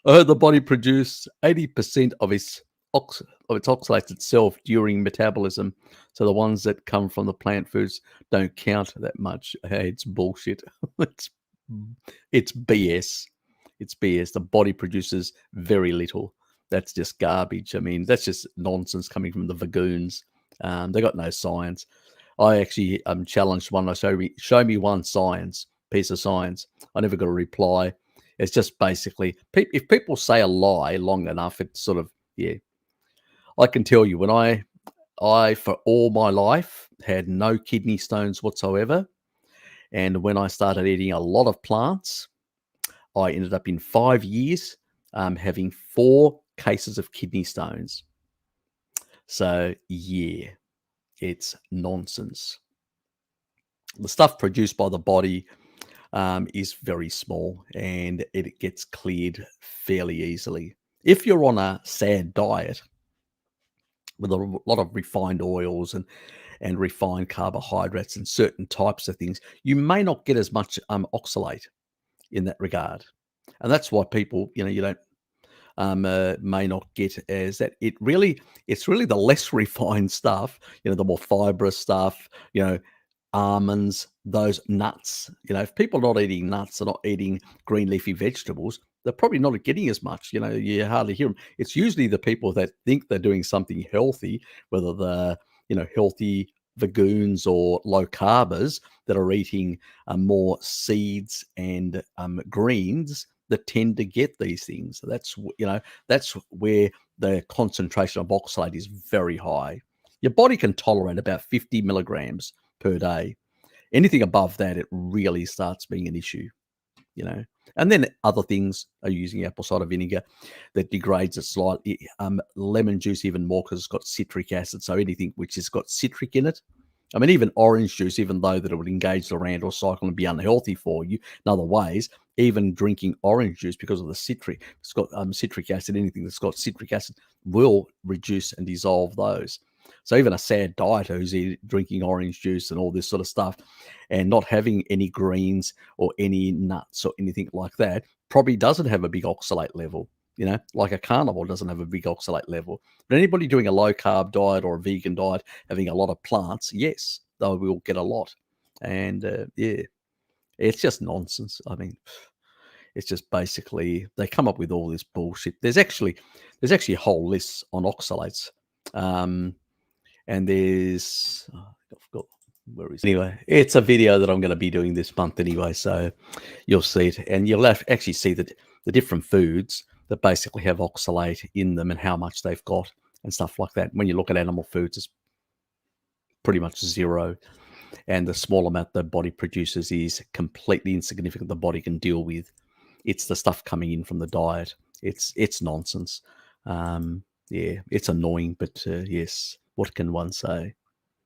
I heard the body produce 80% of its oxalates itself during metabolism. So the ones that come from the plant foods don't count that much. Hey, it's bullshit. it's it's BS. It's BS. The body produces very little. That's just garbage. I mean, that's just nonsense coming from the vagoons. They got no science. I actually challenged one. I show me one piece of science. I never got a reply. It's just basically if people say a lie long enough, it's sort of yeah. I can tell you when I for all my life had no kidney stones whatsoever, and when I started eating a lot of plants, I ended up in 5 years having 4 cases of kidney stones. So yeah, it's nonsense. The stuff produced by the body is very small and it gets cleared fairly easily. If you're on a sad diet with a lot of refined oils and refined carbohydrates and certain types of things, you may not get as much oxalate in that regard. And that's why people, you don't may not get as that. It's really the less refined stuff, the more fibrous stuff, almonds, those nuts. If people are not eating nuts, they're not eating green leafy vegetables, they're probably not getting as much. You hardly hear them. It's usually the people that think they're doing something healthy, whether they're, healthy vagoons or low carbers that are eating more seeds and greens that tend to get these things. That's where the concentration of oxalate is very high. Your body can tolerate about 50 milligrams per day. Anything above that, it really starts being an issue, you know. And then other things are using apple cider vinegar that degrades it slightly. Lemon juice even more because it's got citric acid. So anything which has got citric in it. I mean, even orange juice, even though that it would engage the Randall cycle and be unhealthy for you in other ways, even drinking orange juice because of the citric, it's got citric acid, anything that's got citric acid will reduce and dissolve those. So even a sad dieter who's drinking orange juice and all this sort of stuff and not having any greens or any nuts or anything like that probably doesn't have a big oxalate level. Like a carnivore doesn't have a big oxalate level. But anybody doing a low carb diet or a vegan diet, having a lot of plants, yes, they will get a lot. And yeah, it's just nonsense. I mean, it's just basically they come up with all this bullshit. There's actually a whole list on oxalates. And there's, I forgot where is it? Anyway, it's a video that I'm going to be doing this month anyway, so you'll see it, and you'll actually see that the different foods that basically have oxalate in them and how much they've got and stuff like that. When you look at animal foods, it's pretty much zero, and the small amount the body produces is completely insignificant. The body can deal with. It's the stuff coming in from the diet. It's nonsense. Yeah, it's annoying, but yes. What can one say?